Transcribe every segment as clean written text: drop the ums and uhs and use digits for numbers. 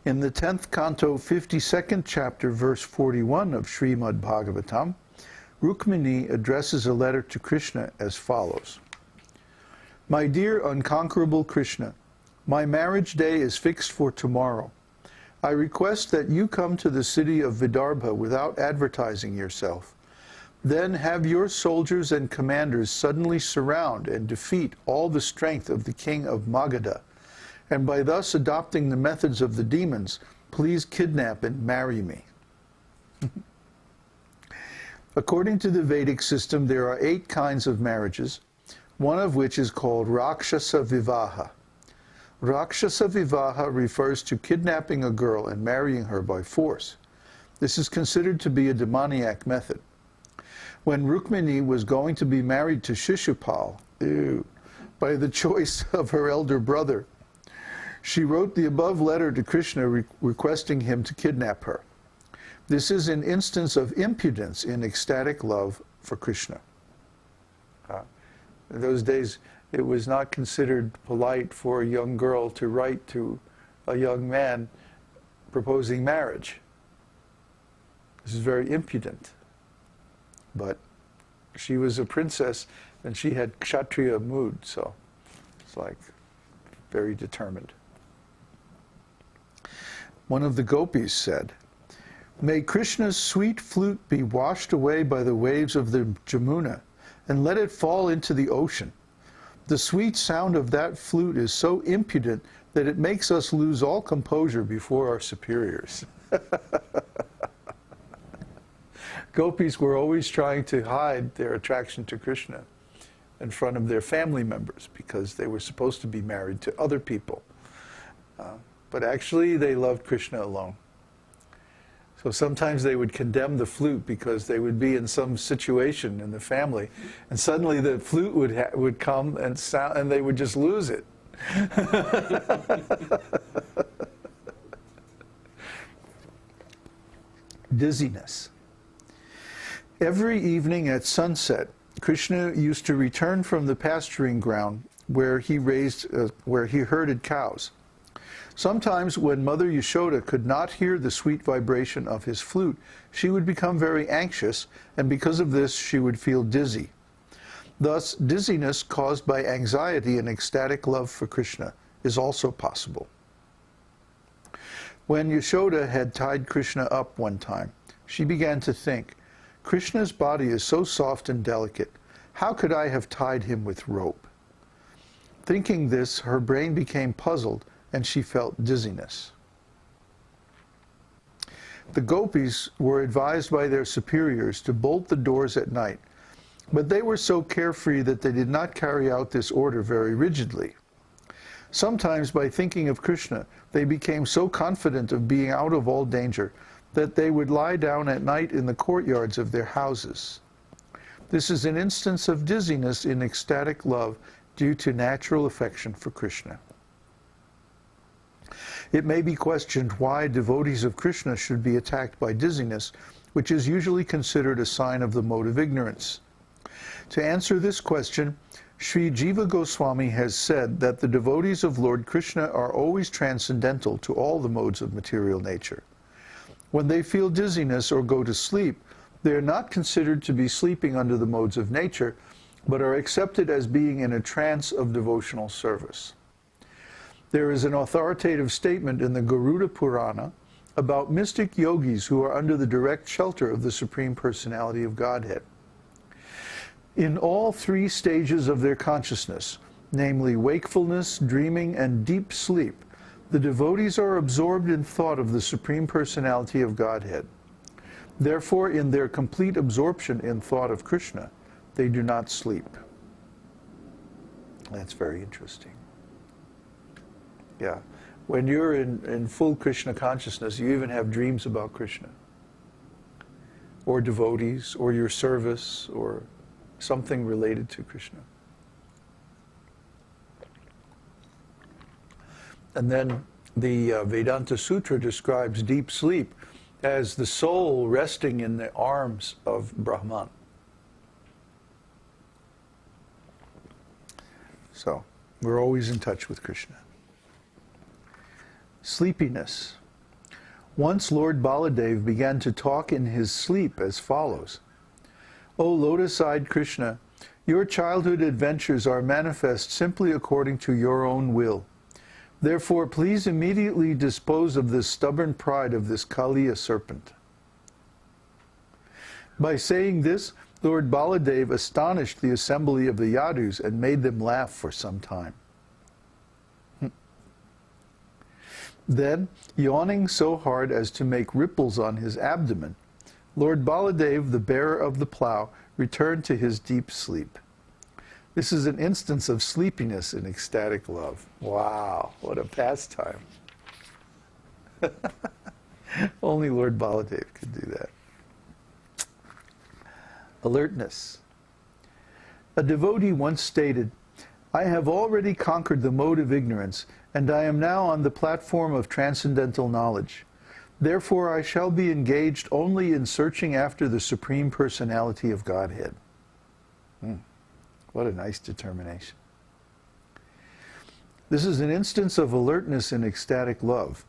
In the 10th canto, 52nd chapter, verse 41 of Śrīmad-Bhāgavatam, Rukmini addresses a letter to Krishna as follows. My dear unconquerable Krishna, my marriage day is fixed for tomorrow. I request that you come to the city of Vidarbha without advertising yourself. Then have your soldiers and commanders suddenly surround and defeat all the strength of the king of Magadha, and by thus adopting the methods of the demons, please kidnap and marry me. According to the Vedic system, there are 8 kinds of marriages, one of which is called Rakshasa Vivaha. Rakshasa Vivaha refers to kidnapping a girl and marrying her by force. This is considered to be a demoniac method. When Rukmini was going to be married to Shishupal, by the choice of her elder brother, she wrote the above letter to Krishna requesting him to kidnap her. This is an instance of impudence in ecstatic love for Krishna. In those days, it was not considered polite for a young girl to write to a young man proposing marriage. This is very impudent. But she was a princess and she had Kshatriya mood, so it's like very determined. One of the gopis said, "May Krishna's sweet flute be washed away by the waves of the Jamuna, and let it fall into the ocean. The sweet sound of that flute is so impudent that it makes us lose all composure before our superiors." Gopis were always trying to hide their attraction to Krishna in front of their family members because they were supposed to be married to other people. But actually they loved Krishna alone. So sometimes they would condemn the flute because they would be in some situation in the family, and suddenly the flute would come and sound, and they would just lose it. Dizziness. Every evening at sunset, Krishna used to return from the pasturing ground where he herded cows. Sometimes when Mother Yashoda could not hear the sweet vibration of his flute, she would become very anxious, and because of this she would feel dizzy. Thus, dizziness caused by anxiety and ecstatic love for Krishna is also possible. When Yashoda had tied Krishna up one time, she began to think, Krishna's body is so soft and delicate. How could I have tied him with rope? Thinking this, her brain became puzzled, and she felt dizziness. The gopis were advised by their superiors to bolt the doors at night, but they were so carefree that they did not carry out this order very rigidly. Sometimes, by thinking of Krishna, they became so confident of being out of all danger that they would lie down at night in the courtyards of their houses. This is an instance of dizziness in ecstatic love due to natural affection for Krishna. It may be questioned why devotees of Krishna should be attacked by dizziness, which is usually considered a sign of the mode of ignorance. To answer this question, Sri Jiva Goswami has said that the devotees of Lord Krishna are always transcendental to all the modes of material nature. When they feel dizziness or go to sleep, they are not considered to be sleeping under the modes of nature, but are accepted as being in a trance of devotional service. There is an authoritative statement in the Garuda Purana about mystic yogis who are under the direct shelter of the Supreme Personality of Godhead. In all 3 stages of their consciousness, namely wakefulness, dreaming, and deep sleep, the devotees are absorbed in thought of the Supreme Personality of Godhead. Therefore, in their complete absorption in thought of Krishna, they do not sleep. That's very interesting. Yeah. When you're in full Krishna consciousness, you even have dreams about Krishna, or devotees, or your service, or something related to Krishna. And then the Vedānta-sūtra describes deep sleep as the soul resting in the arms of Brahman. So, we're always in touch with Krishna. Sleepiness. Once Lord Baladev began to talk in his sleep as follows. O lotus-eyed Kṛṣṇa, your childhood adventures are manifest simply according to your own will. Therefore, please immediately dispose of the stubborn pride of this Kaliya serpent. By saying this, Lord Baladev astonished the assembly of the Yadus and made them laugh for some time. Then, yawning so hard as to make ripples on his abdomen, Lord Baladev, the bearer of the plough, returned to his deep sleep. This is an instance of sleepiness in ecstatic love. Wow, what a pastime. Only Lord Baladev could do that. Alertness. A devotee once stated, I have already conquered the mode of ignorance, and I am now on the platform of transcendental knowledge. Therefore I shall be engaged only in searching after the Supreme Personality of Godhead. What a nice determination. This is an instance of alertness in ecstatic love.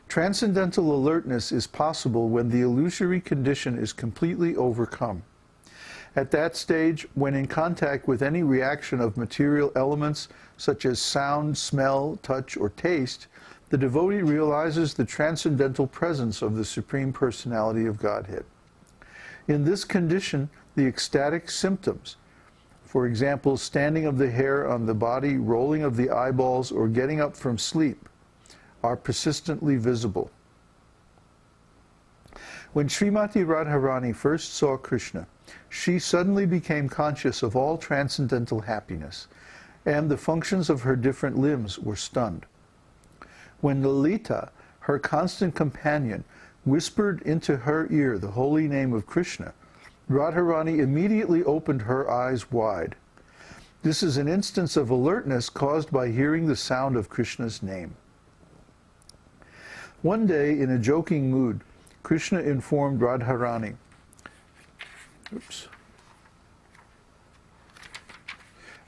Transcendental alertness is possible when the illusory condition is completely overcome. At that stage, when in contact with any reaction of material elements, such as sound, smell, touch, or taste, the devotee realizes the transcendental presence of the Supreme Personality of Godhead. In this condition, the ecstatic symptoms, for example, standing of the hair on the body, rolling of the eyeballs, or getting up from sleep, are persistently visible. When Srimati Radharani first saw Kṛṣṇa, she suddenly became conscious of all transcendental happiness, and the functions of her different limbs were stunned. When Lalita, her constant companion, whispered into her ear the holy name of Kṛṣṇa, Radharani immediately opened her eyes wide. This is an instance of alertness caused by hearing the sound of Kṛṣṇa's name. One day, in a joking mood, Kṛṣṇa informed Radharani,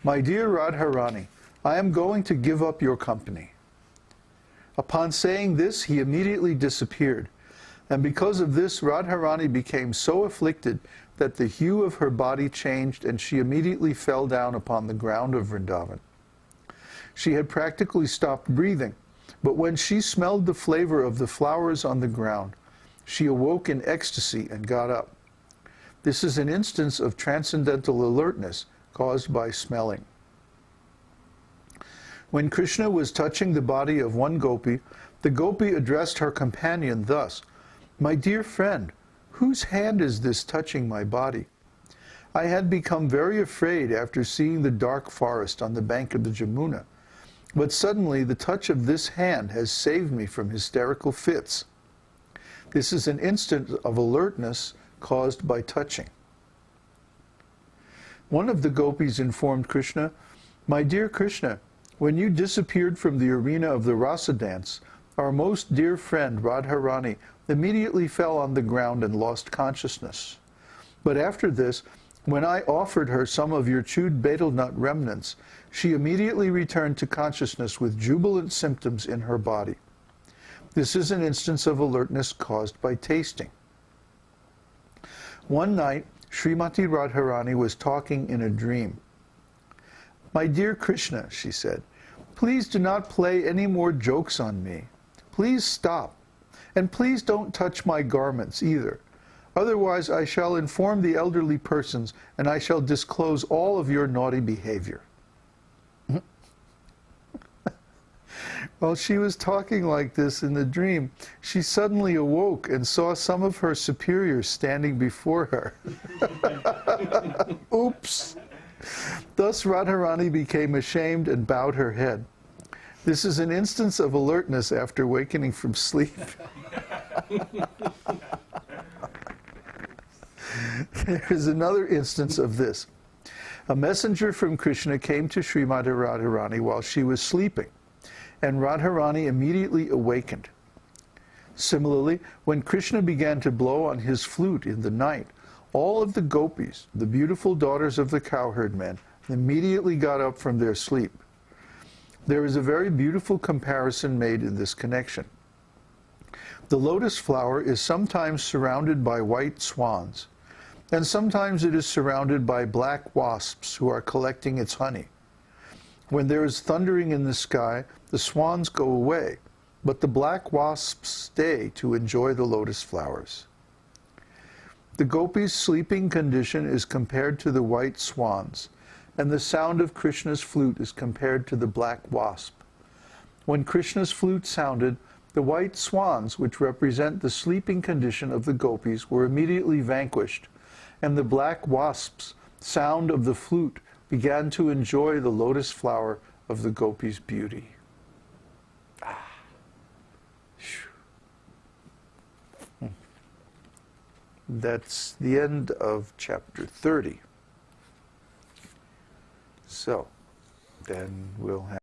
My dear Radharani, I am going to give up your company. Upon saying this, he immediately disappeared, and because of this, Radharani became so afflicted that the hue of her body changed and she immediately fell down upon the ground of Vrindavan. She had practically stopped breathing, but when she smelled the flavor of the flowers on the ground, she awoke in ecstasy and got up. This is an instance of transcendental alertness caused by smelling. When Kṛṣṇa was touching the body of one gopi, the gopi addressed her companion thus, My dear friend, whose hand is this touching my body? I had become very afraid after seeing the dark forest on the bank of the Jamuna, but suddenly the touch of this hand has saved me from hysterical fits. This is an instance of alertness caused by touching. One of the gopis informed Kṛṣṇa, My dear Kṛṣṇa, when you disappeared from the arena of the rasa dance, our most dear friend Radharani immediately fell on the ground and lost consciousness. But after this, when I offered her some of your chewed betel nut remnants, she immediately returned to consciousness with jubilant symptoms in her body. This is an instance of alertness caused by tasting. One night, Srimati Radharani was talking in a dream. My dear Kṛṣṇa, she said, please do not play any more jokes on me. Please stop. And please don't touch my garments either. Otherwise I shall inform the elderly persons and I shall disclose all of your naughty behavior. While she was talking like this in the dream, she suddenly awoke and saw some of her superiors standing before her. Oops! Thus Radharani became ashamed and bowed her head. This is an instance of alertness after awakening from sleep. There is another instance of this. A messenger from Kṛṣṇa came to Srimati Radharani while she was sleeping, and Radharani immediately awakened. Similarly, when Kṛṣṇa began to blow on his flute in the night, all of the gopis, the beautiful daughters of the cowherd men, immediately got up from their sleep. There is a very beautiful comparison made in this connection. The lotus flower is sometimes surrounded by white swans, and sometimes it is surrounded by black wasps who are collecting its honey. When there is thundering in the sky, the swans go away, but the black wasps stay to enjoy the lotus flowers. The gopis' sleeping condition is compared to the white swans, and the sound of Krishna's flute is compared to the black wasp. When Krishna's flute sounded, the white swans, which represent the sleeping condition of the gopis, were immediately vanquished, and the black wasps' sound of the flute began to enjoy the lotus flower of the gopis' beauty. That's the end of chapter 30. So, then we'll have